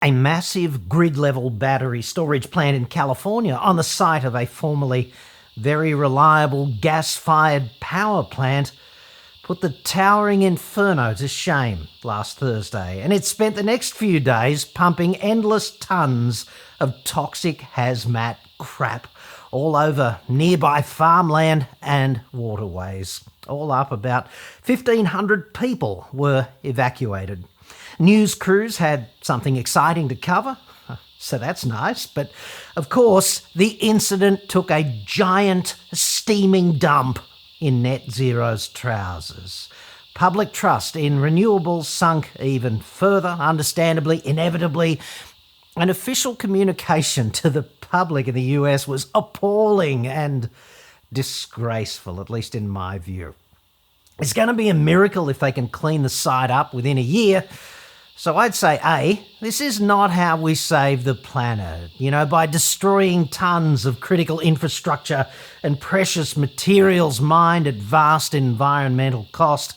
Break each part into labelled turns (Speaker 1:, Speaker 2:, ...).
Speaker 1: A massive grid-level battery storage plant in California on the site of a formerly very reliable gas-fired power plant put the towering inferno to shame last Thursday, and it spent the next few days pumping endless tons of toxic hazmat crap all over nearby farmland and waterways. All up, about 1,500 people were evacuated. News crews had something exciting to cover, so that's nice. But of course, the incident took a giant steaming dump in net zero's trousers. Public trust in renewables sunk even further, understandably, inevitably, and official communication to the public in the US was appalling and disgraceful, at least in my view. It's going to be a miracle if they can clean the site up within a year. So I'd say, A, this is not how we save the planet, by destroying tons of critical infrastructure and precious materials mined at vast environmental cost.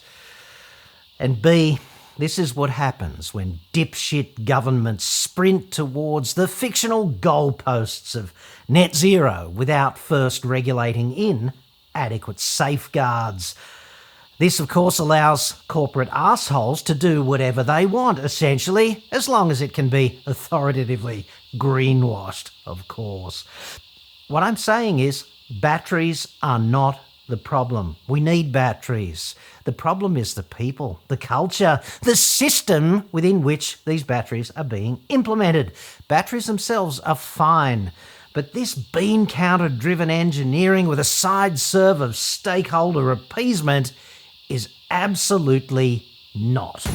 Speaker 1: And B, this is what happens when dipshit governments sprint towards the fictional goalposts of net zero without first regulating in adequate safeguards. This, of course, allows corporate assholes to do whatever they want, essentially, as long as it can be authoritatively greenwashed, of course. What I'm saying is, batteries are not the problem. We need batteries. The problem is the people, the culture, the system within which these batteries are being implemented. Batteries themselves are fine, but this bean counter-driven engineering with a side serve of stakeholder appeasement is absolutely not.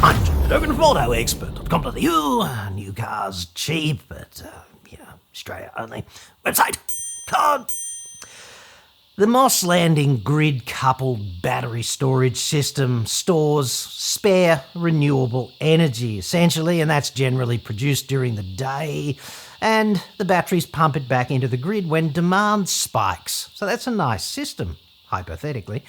Speaker 1: I'm John Cadogan from AutoExpert.com.au. New cars cheap, but, Australia only. Website. Card. The Moss Landing grid-coupled battery storage system stores spare renewable energy, essentially, and that's generally produced during the day, and the batteries pump it back into the grid when demand spikes. So that's a nice system, hypothetically.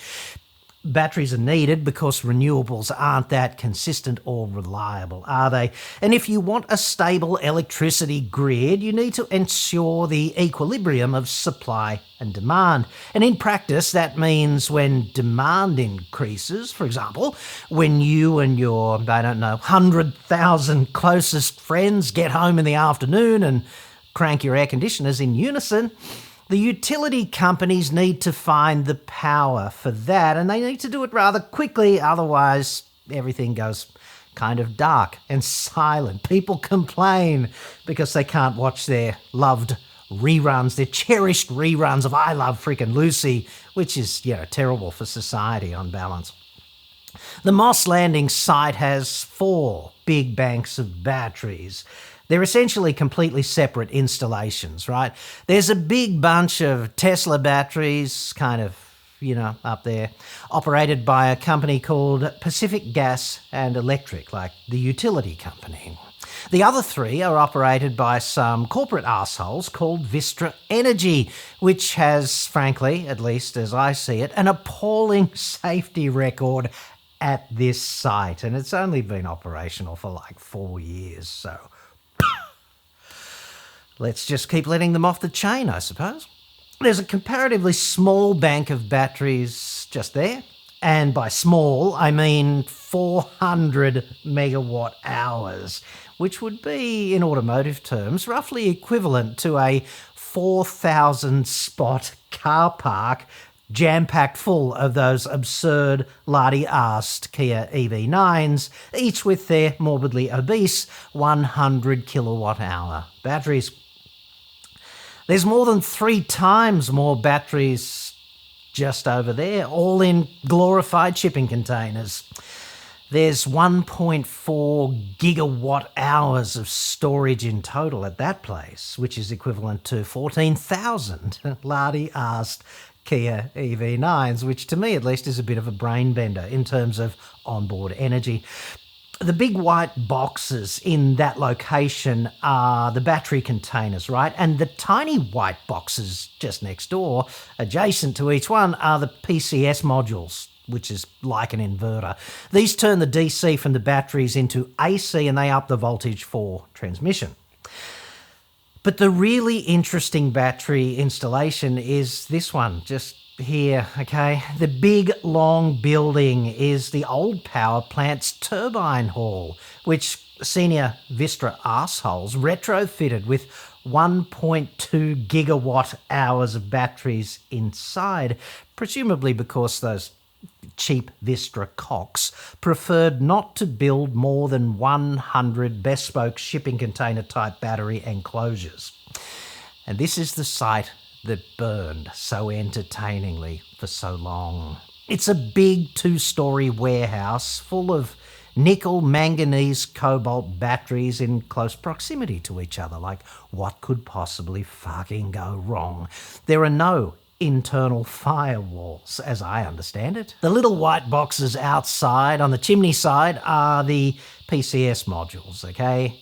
Speaker 1: Batteries are needed because renewables aren't that consistent or reliable, are they? And if you want a stable electricity grid, you need to ensure the equilibrium of supply and demand. And in practice, that means when demand increases, for example, when you and your, 100,000 closest friends get home in the afternoon and crank your air conditioners in unison, the utility companies need to find the power for that, and they need to do it rather quickly, otherwise everything goes kind of dark and silent. People complain because they can't watch their loved reruns, their cherished reruns of I Love Frickin' Lucy, which is, terrible for society on balance. The Moss Landing site has 4 big banks of batteries. They're essentially completely separate installations, right? There's a big bunch of Tesla batteries, kind of, up there, operated by a company called Pacific Gas and Electric, like the utility company. The other 3 are operated by some corporate assholes called Vistra Energy, which has, frankly, at least as I see it, an appalling safety record at this site. And it's only been operational for like 4 years, so let's just keep letting them off the chain, I suppose. There's a comparatively small bank of batteries just there. And by small, I mean 400 megawatt hours, which would be, in automotive terms, roughly equivalent to a 4,000 spot car park jam-packed full of those absurd, lardy-arsed Kia EV9s, each with their morbidly obese 100 kilowatt-hour batteries. There's more than 3 times more batteries just over there, all in glorified shipping containers. There's 1.4 gigawatt hours of storage in total at that place, which is equivalent to 14,000 lardy-arsed Kia EV9s, which to me at least is a bit of a brain bender in terms of onboard energy. The big white boxes in that location are the battery containers, right? And the tiny white boxes just next door, adjacent to each one, are the PCS modules, which is like an inverter. These turn the DC from the batteries into AC and they up the voltage for transmission. But the really interesting battery installation is this one, just here, okay? The big, long building is the old power plant's turbine hall, which senior Vistra arseholes retrofitted with 1.2 gigawatt hours of batteries inside, presumably because those cheap Vistra cocks preferred not to build more than 100 bespoke shipping container type battery enclosures. And this is the site that burned so entertainingly for so long. It's a big 2-story warehouse full of nickel, manganese, cobalt batteries in close proximity to each other. Like, what could possibly fucking go wrong? There are no internal firewalls, as I understand it. The little white boxes outside on the chimney side are the PCS modules, okay?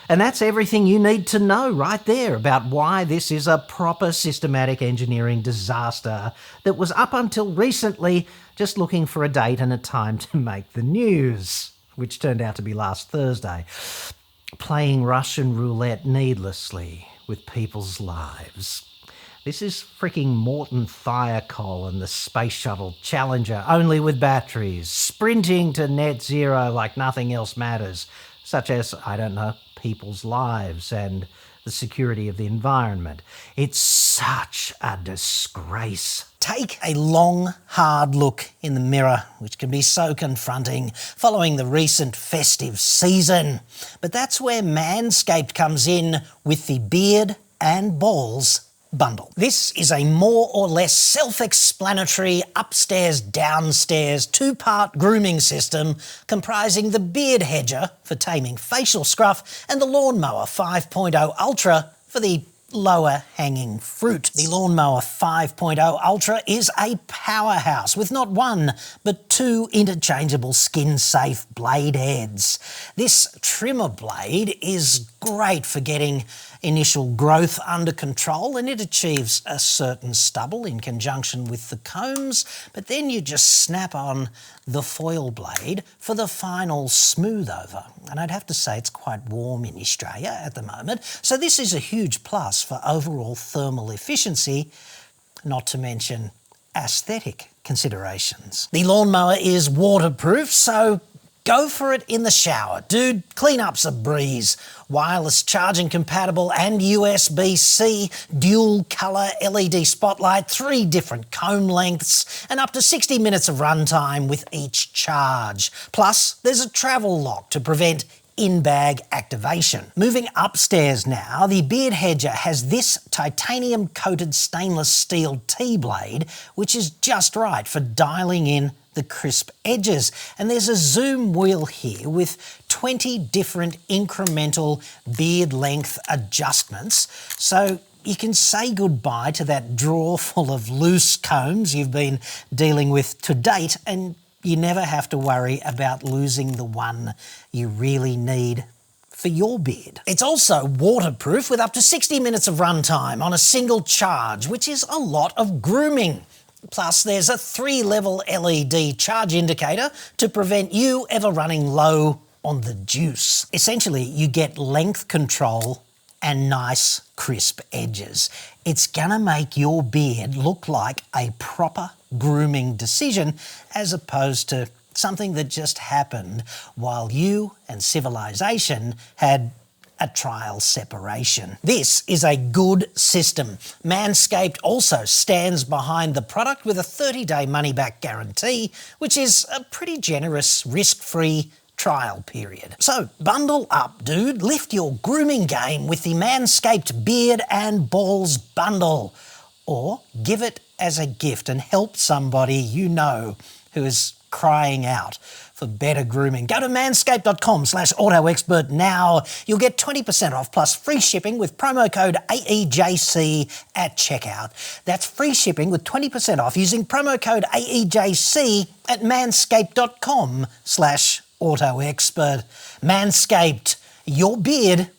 Speaker 1: And that's everything you need to know right there about why this is a proper systematic engineering disaster that was up until recently just looking for a date and a time to make the news, which turned out to be last Thursday. Playing Russian roulette needlessly with people's lives. This is freaking Morton Thiokol and the Space Shuttle Challenger, only with batteries, sprinting to net zero like nothing else matters, such as, I don't know, people's lives and the security of the environment. It's such a disgrace. Take a long, hard look in the mirror, which can be so confronting following the recent festive season. But that's where Manscaped comes in with the Beard and Balls bundle. This is a more or less self-explanatory upstairs-downstairs 2-part grooming system comprising the Beard Hedger for taming facial scruff and the Lawnmower 5.0 Ultra for the lower hanging fruit. The Lawnmower 5.0 Ultra is a powerhouse with not one but 2 interchangeable skin-safe blade heads. This trimmer blade is great for getting initial growth under control, and it achieves a certain stubble in conjunction with the combs, but then you just snap on the foil blade for the final smooth over. And I'd have to say it's quite warm in Australia at the moment, so this is a huge plus for overall thermal efficiency, not to mention aesthetic considerations. The lawnmower is waterproof, so go for it in the shower. Dude, clean-up's a breeze. Wireless charging compatible and USB-C, dual colour LED spotlight, 3 different comb lengths, and up to 60 minutes of runtime with each charge. Plus, there's a travel lock to prevent in-bag activation. Moving upstairs now, the Beard Hedger has this titanium-coated stainless steel T-blade, which is just right for dialing in the crisp edges. And there's a zoom wheel here with 20 different incremental beard length adjustments, so you can say goodbye to that drawer full of loose combs you've been dealing with to date, and you never have to worry about losing the one you really need for your beard. It's also waterproof with up to 60 minutes of runtime on a single charge, which is a lot of grooming. Plus, there's a 3-level LED charge indicator to prevent you ever running low on the juice. Essentially, you get length control and nice, crisp edges. It's gonna make your beard look like a proper grooming decision as opposed to something that just happened while you and civilization had a trial separation. This is a good system. Manscaped also stands behind the product with a 30-day money-back guarantee, which is a pretty generous, risk-free trial period. So bundle up, dude. Lift your grooming game with the Manscaped Beard and Balls bundle. Or give it as a gift and help somebody you know who is crying out for better grooming. Go to manscaped.com/autoexpert now. You'll get 20% off plus free shipping with promo code AEJC at checkout. That's free shipping with 20% off using promo code AEJC at manscaped.com/autoexpert. Manscaped, your beard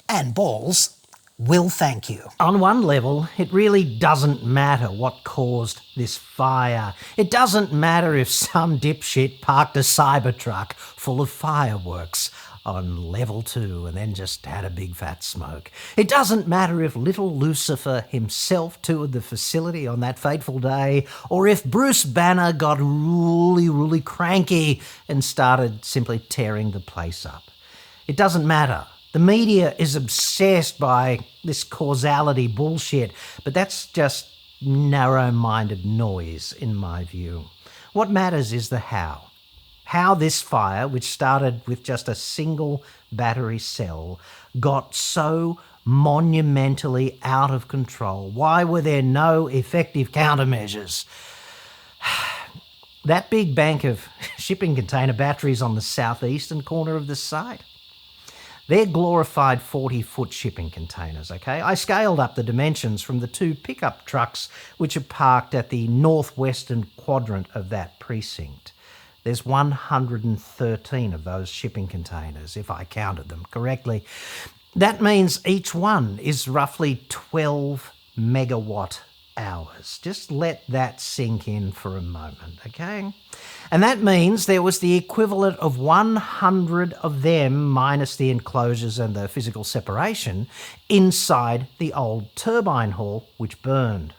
Speaker 1: and balls will thank you. On one level, it really doesn't matter what caused this fire. It doesn't matter if some dipshit parked a Cybertruck full of fireworks on level 2 and then just had a big fat smoke. It doesn't matter if little Lucifer himself toured the facility on that fateful day, or if Bruce Banner got really cranky and started simply tearing the place up. It doesn't matter. The media is obsessed by this causality bullshit, but that's just narrow-minded noise in my view. What matters is the how. How this fire, which started with just a single battery cell, got so monumentally out of control. Why were there no effective countermeasures? That big bank of shipping container batteries on the southeastern corner of the site, they're glorified 40-foot shipping containers, okay? I scaled up the dimensions from the 2 pickup trucks which are parked at the northwestern quadrant of that precinct. There's 113 of those shipping containers, if I counted them correctly. That means each one is roughly 12 megawatt hours. Just let that sink in for a moment, okay? And that means there was the equivalent of 100 of them, minus the enclosures and the physical separation, inside the old turbine hall, which burned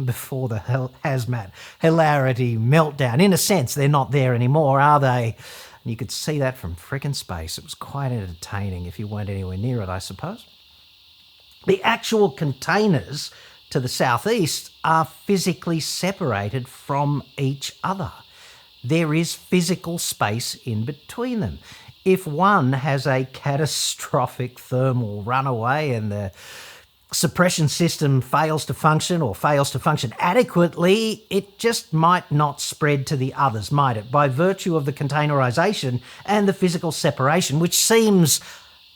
Speaker 1: before the hazmat hilarity meltdown. In a sense, they're not there anymore, are they? And you could see that from frickin' space. It was quite entertaining if you weren't anywhere near it, I suppose. The actual containers to the southeast are physically separated from each other. There is physical space in between them. If one has a catastrophic thermal runaway and the suppression system fails to function or fails to function adequately, it just might not spread to the others, might it? By virtue of the containerization and the physical separation, which seems,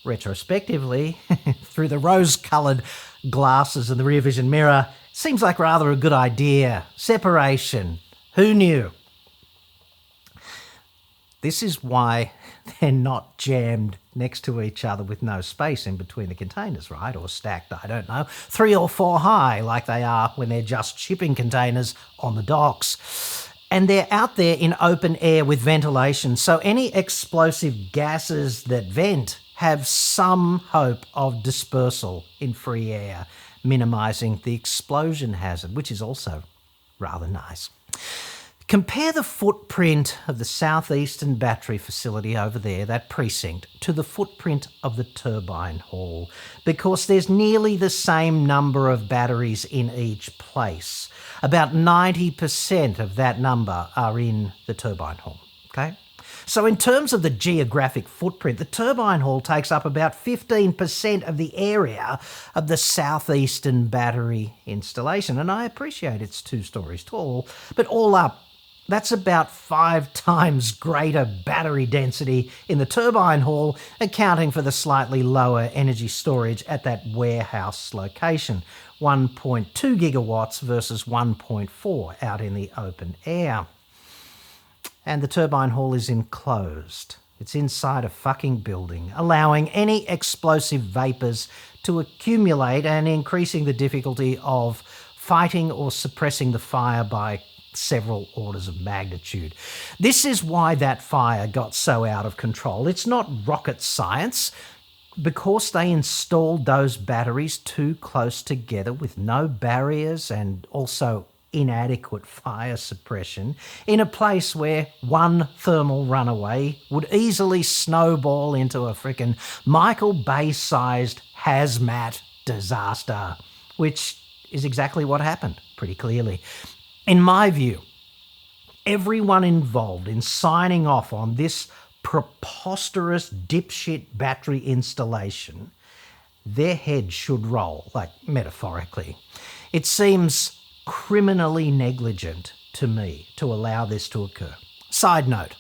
Speaker 1: retrospectively, through the rose-coloured glasses in the rear vision mirror, seems like rather a good idea. Separation. Who knew? This is why they're not jammed next to each other with no space in between the containers, right? Or stacked, I don't know, 3 or 4 high like they are when they're just shipping containers on the docks. And they're out there in open air with ventilation, so any explosive gases that vent have some hope of dispersal in free air, minimising the explosion hazard, which is also rather nice. Compare the footprint of the southeastern battery facility over there, that precinct, to the footprint of the turbine hall, because there's nearly the same number of batteries in each place. About 90% of that number are in the turbine hall, okay? So in terms of the geographic footprint, the turbine hall takes up about 15% of the area of the southeastern battery installation. And I appreciate it's 2 stories tall, but all up, that's about 5 times greater battery density in the turbine hall, accounting for the slightly lower energy storage at that warehouse location, 1.2 gigawatts versus 1.4 out in the open air. And the turbine hall is enclosed. It's inside a fucking building, allowing any explosive vapours to accumulate and increasing the difficulty of fighting or suppressing the fire by several orders of magnitude. This is why that fire got so out of control. It's not rocket science. Because they installed those batteries too close together with no barriers and also inadequate fire suppression in a place where one thermal runaway would easily snowball into a frickin' Michael Bay-sized hazmat disaster, which is exactly what happened, pretty clearly. In my view, everyone involved in signing off on this preposterous dipshit battery installation, their head should roll, like metaphorically. It seems criminally negligent to me to allow this to occur. Side note,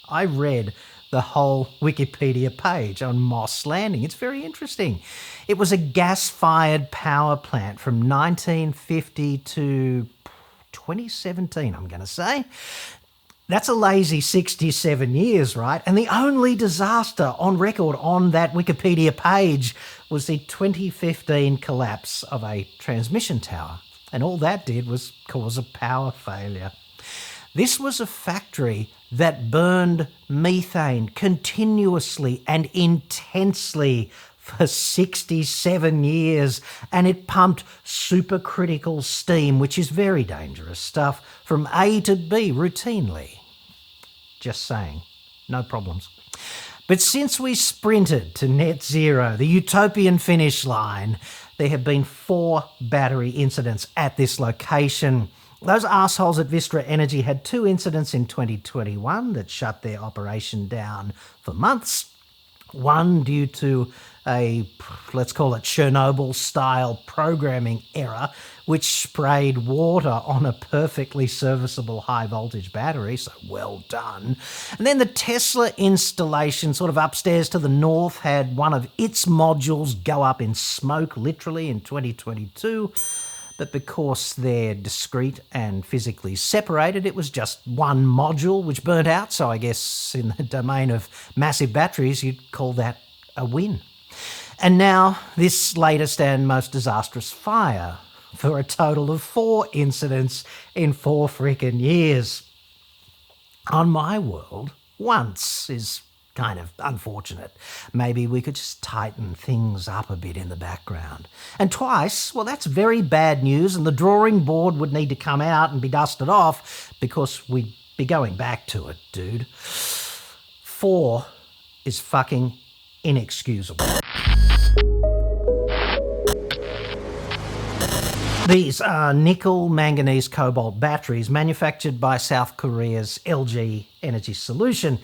Speaker 1: I read the whole Wikipedia page on Moss Landing. It's very interesting. It was a gas-fired power plant from 1950 to 2017, I'm going to say. That's a lazy 67 years, right? And the only disaster on record on that Wikipedia page was the 2015 collapse of a transmission tower. And all that did was cause a power failure. This was a factory that burned methane continuously and intensely for 67 years, and it pumped supercritical steam, which is very dangerous stuff, from A to B routinely. Just saying, no problems. But since we sprinted to net zero, the utopian finish line, there have been 4 battery incidents at this location. Those arseholes at Vistra Energy had 2 incidents in 2021 that shut their operation down for months. One due to a, let's call it Chernobyl-style programming error, which sprayed water on a perfectly serviceable high-voltage battery, so well done. And then the Tesla installation sort of upstairs to the north had one of its modules go up in smoke, literally, in 2022. But because they're discrete and physically separated, it was just one module which burnt out. So I guess in the domain of massive batteries, you'd call that a win. And now this latest and most disastrous fire, for a total of 4 incidents in 4 freaking years. On my world, once is kind of unfortunate. Maybe we could just tighten things up a bit in the background. And twice, well, that's very bad news, and the drawing board would need to come out and be dusted off because we'd be going back to it, dude. 4 is fucking inexcusable. These are nickel, manganese, cobalt batteries manufactured by South Korea's LG Energy Solution.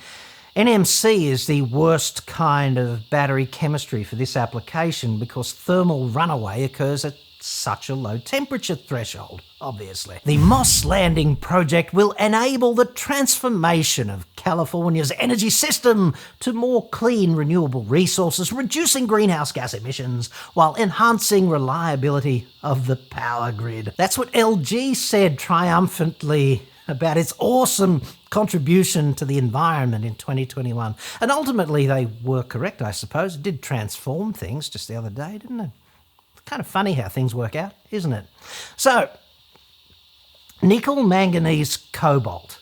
Speaker 1: NMC is the worst kind of battery chemistry for this application because thermal runaway occurs at such a low temperature threshold, obviously. The Moss Landing project will enable the transformation of California's energy system to more clean, renewable resources, reducing greenhouse gas emissions while enhancing reliability of the power grid. That's what LG said triumphantly about its awesome contribution to the environment in 2021. And ultimately they were correct, I suppose. It did transform things just the other day, didn't it? Kind of funny how things work out, isn't it? So, nickel, manganese, cobalt.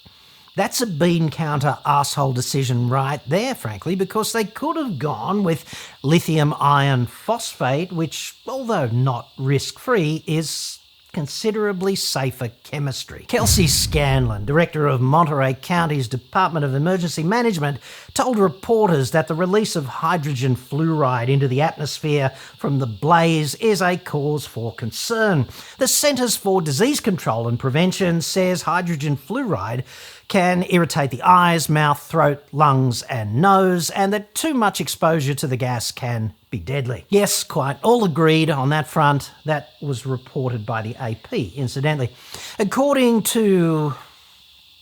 Speaker 1: That's a bean counter arsehole decision right there, frankly, because they could have gone with lithium iron phosphate, which, although not risk-free, is considerably safer chemistry. Kelsey Scanlon, director of Monterey County's Department of Emergency Management, told reporters that the release of hydrogen fluoride into the atmosphere from the blaze is a cause for concern. The Centers for Disease Control and Prevention says hydrogen fluoride can irritate the eyes, mouth, throat, lungs and nose, and that too much exposure to the gas can be deadly. Yes, quite all agreed on that front. That was reported by the AP, incidentally. According to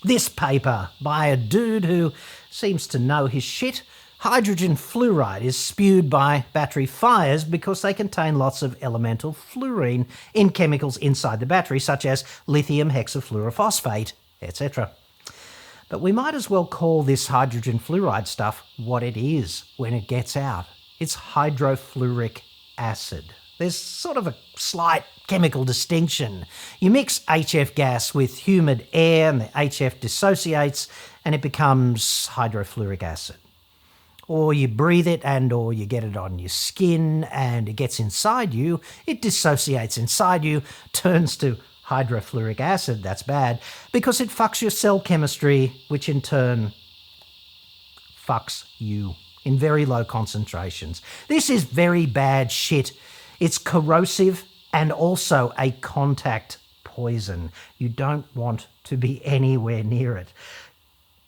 Speaker 1: this paper by a dude who seems to know his shit, hydrogen fluoride is spewed by battery fires because they contain lots of elemental fluorine in chemicals inside the battery, such as lithium hexafluorophosphate, etc. But we might as well call this hydrogen fluoride stuff what it is when it gets out. It's hydrofluoric acid. There's sort of a slight chemical distinction. You mix HF gas with humid air and the HF dissociates and it becomes hydrofluoric acid. Or you breathe it or you get it on your skin and it gets inside you, it dissociates inside you, turns to hydrofluoric acid. That's bad because it fucks your cell chemistry, which in turn fucks you in very low concentrations. This is very bad shit. It's corrosive and also a contact poison. You don't want to be anywhere near it.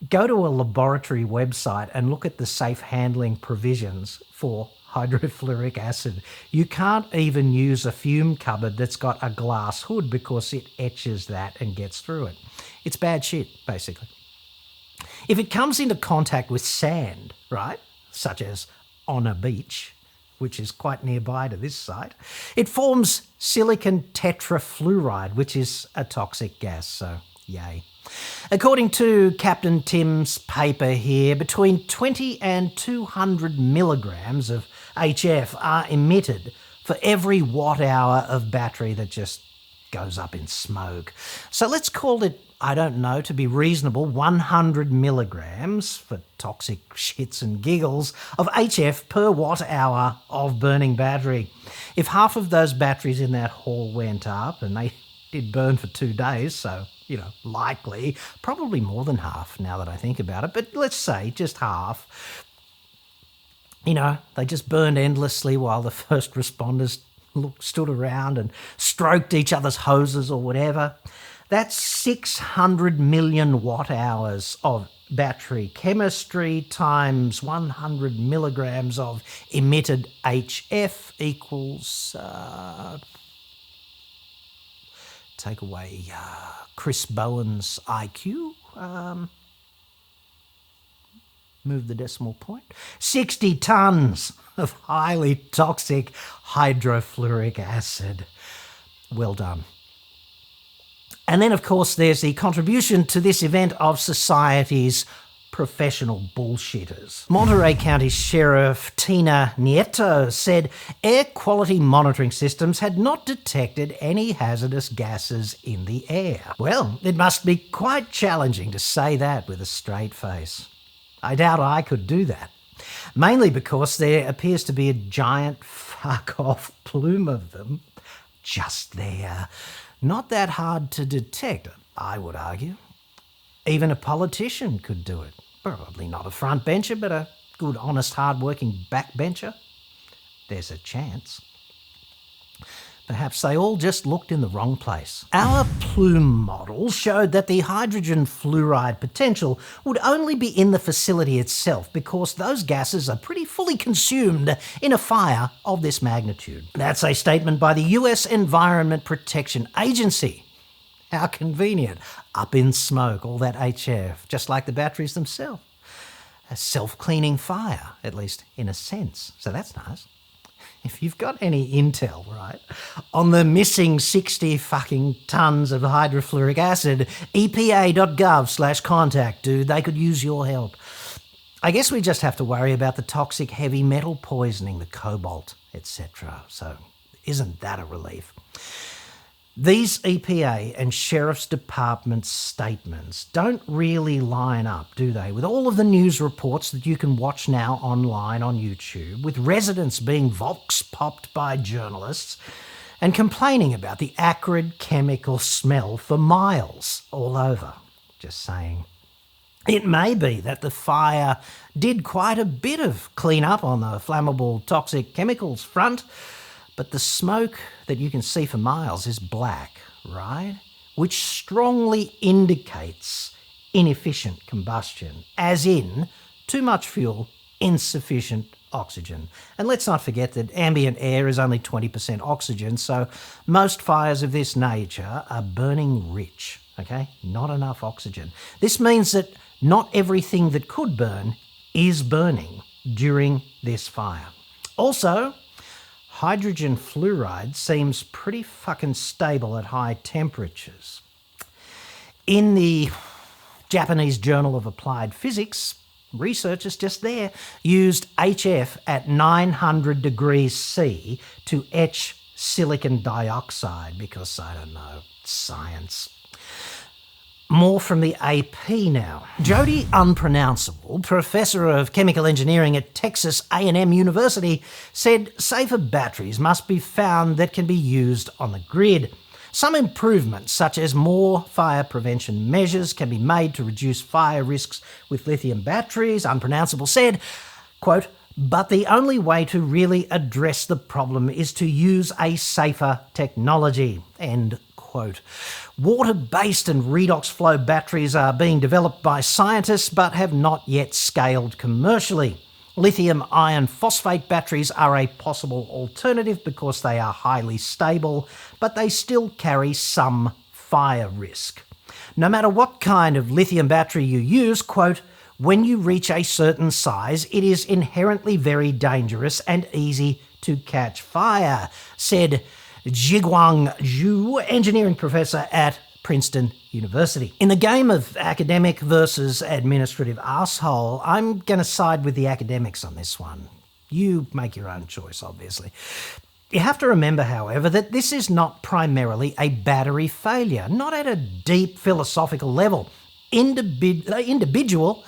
Speaker 1: Go to a laboratory website and look at the safe handling provisions for hydrofluoric acid. You can't even use a fume cupboard that's got a glass hood because it etches that and gets through it. It's bad shit, basically. If it comes into contact with sand, right, such as on a beach, which is quite nearby to this site, it forms silicon tetrafluoride, which is a toxic gas, so yay. According to Captain Tim's paper here, between 20 and 200 milligrams of HF are emitted for every watt-hour of battery that just goes up in smoke. So let's call it, I don't know, to be reasonable, 100 milligrams, for toxic shits and giggles, of HF per watt-hour of burning battery. If half of those batteries in that hall went up, and they did burn for 2 days, so, likely, probably more than half now that I think about it, but let's say just half. They just burned endlessly while the first responders stood around and stroked each other's hoses or whatever. That's 600 million watt-hours of battery chemistry times 100 milligrams of emitted HF equals... take away Chris Bowen's IQ. Move the decimal point. 60 tonnes of highly toxic hydrofluoric acid. Well done. And then, of course, there's the contribution to this event of society's professional bullshitters. Monterey County Sheriff Tina Nieto said air quality monitoring systems had not detected any hazardous gases in the air. Well, it must be quite challenging to say that with a straight face. I doubt I could do that. Mainly because there appears to be a giant fuck-off plume of them just there. Not that hard to detect, I would argue. Even a politician could do it. Probably not a front bencher, but a good, honest, hard-working backbencher. There's a chance. Perhaps they all just looked in the wrong place. Our plume model showed that the hydrogen fluoride potential would only be in the facility itself because those gases are pretty fully consumed in a fire of this magnitude. That's a statement by the US Environment Protection Agency. How convenient. Up in smoke, all that HF, just like the batteries themselves. A self-cleaning fire, at least in a sense. So that's nice. If you've got any intel, right, on the missing 60 fucking tonnes of hydrofluoric acid, epa.gov/contact, dude. They could use your help. I guess we just have to worry about the toxic heavy metal poisoning, the cobalt, etc. So isn't that a relief? These EPA and Sheriff's Department statements don't really line up, do they, with all of the news reports that you can watch now online on YouTube, with residents being vox-popped by journalists and complaining about the acrid chemical smell for miles all over. Just saying. It may be that the fire did quite a bit of clean-up on the flammable toxic chemicals front, but the smoke that you can see for miles is black, right? Which strongly indicates inefficient combustion, as in too much fuel, insufficient oxygen. And let's not forget that ambient air is only 20% oxygen, so most fires of this nature are burning rich, okay? Not enough oxygen. This means that not everything that could burn is burning during this fire. Also, hydrogen fluoride seems pretty fucking stable at high temperatures. In the Japanese Journal of Applied Physics, researchers just there used HF at 900 degrees C to etch silicon dioxide because, I don't know, science. More from the AP now. Jody Unpronounceable, professor of chemical engineering at Texas A&M University, said safer batteries must be found that can be used on the grid. Some improvements, such as more fire prevention measures, can be made to reduce fire risks with lithium batteries, Unpronounceable said, quote, but the only way to really address the problem is to use a safer technology, end quote. Water-based and redox flow batteries are being developed by scientists but have not yet scaled commercially. Lithium iron phosphate batteries are a possible alternative because they are highly stable, but they still carry some fire risk. No matter what kind of lithium battery you use, quote, when you reach a certain size, it is inherently very dangerous and easy to catch fire, said Jiguang Zhu, engineering professor at Princeton University. In the game of academic versus administrative arsehole, I'm going to side with the academics on this one. You make your own choice, obviously. You have to remember, however, that this is not primarily a battery failure, not at a deep philosophical level. Individual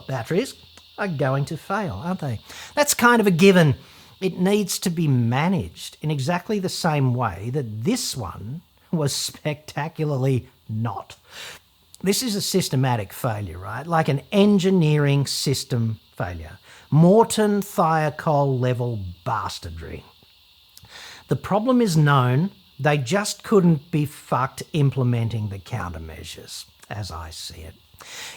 Speaker 1: batteries are going to fail, aren't they? That's kind of a given. It needs to be managed in exactly the same way that this one was spectacularly not. This is a systematic failure, right? Like an engineering system failure. Morton Thiokol level bastardry. The problem is known. They just couldn't be fucked implementing the countermeasures, as I see it.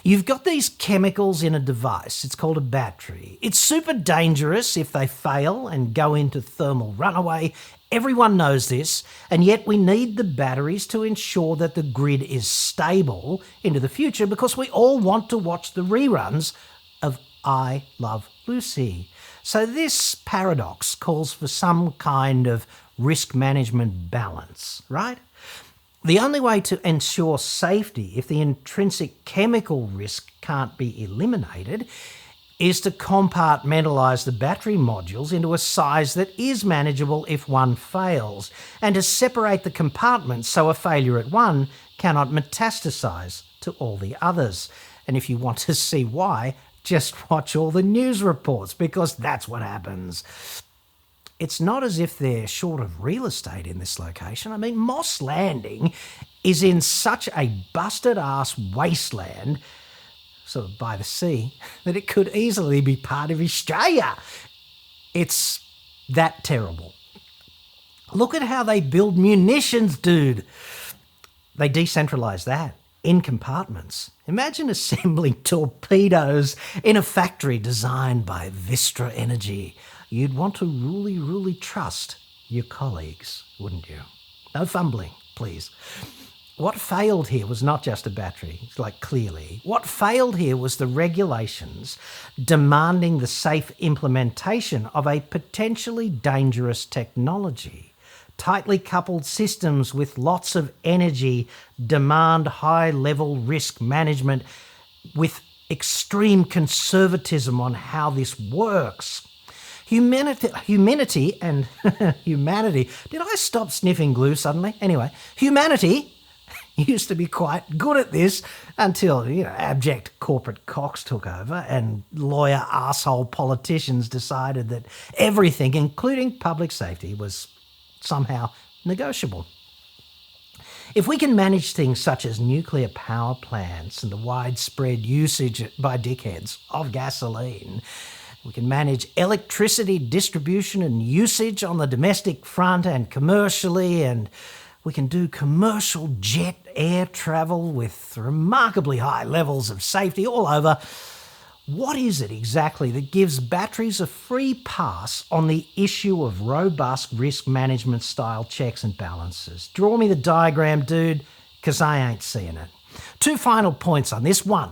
Speaker 1: You've got these chemicals in a device. It's called a battery. It's super dangerous if they fail and go into thermal runaway. Everyone knows this, and yet we need the batteries to ensure that the grid is stable into the future because we all want to watch the reruns of I Love Lucy. So this paradox calls for some kind of risk management balance, right? The only way to ensure safety if the intrinsic chemical risk can't be eliminated is to compartmentalise the battery modules into a size that is manageable if one fails, and to separate the compartments so a failure at one cannot metastasise to all the others. And if you want to see why, just watch all the news reports, because that's what happens. It's not as if they're short of real estate in this location. I mean, Moss Landing is in such a busted-ass wasteland, sort of by the sea, that it could easily be part of Australia. It's that terrible. Look at how they build munitions, dude. They decentralise that in compartments. Imagine assembling torpedoes in a factory designed by Vistra Energy. You'd want to really trust your colleagues, wouldn't you? No fumbling, please. What failed here was not just a battery, like clearly. What failed here was the regulations demanding the safe implementation of a potentially dangerous technology. Tightly coupled systems with lots of energy demand high-level risk management with extreme conservatism on how this works. Humanity and humanity. Did I stop sniffing glue suddenly? Anyway, humanity used to be quite good at this until, abject corporate cocks took over and lawyer arsehole politicians decided that everything, including public safety, was somehow negotiable. If we can manage things such as nuclear power plants and the widespread usage by dickheads of gasoline, we can manage electricity distribution and usage on the domestic front and commercially, and we can do commercial jet air travel with remarkably high levels of safety all over. What is it exactly that gives batteries a free pass on the issue of robust risk management style checks and balances? Draw me the diagram, dude, because I ain't seeing it. 2 final points on this. 1,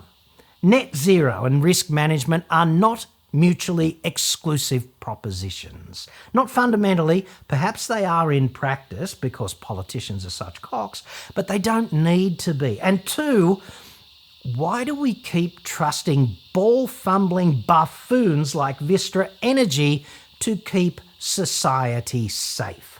Speaker 1: net zero and risk management are not mutually exclusive propositions. Not fundamentally, perhaps they are in practice because politicians are such cocks, but they don't need to be. And 2, why do we keep trusting ball-fumbling buffoons like Vistra Energy to keep society safe?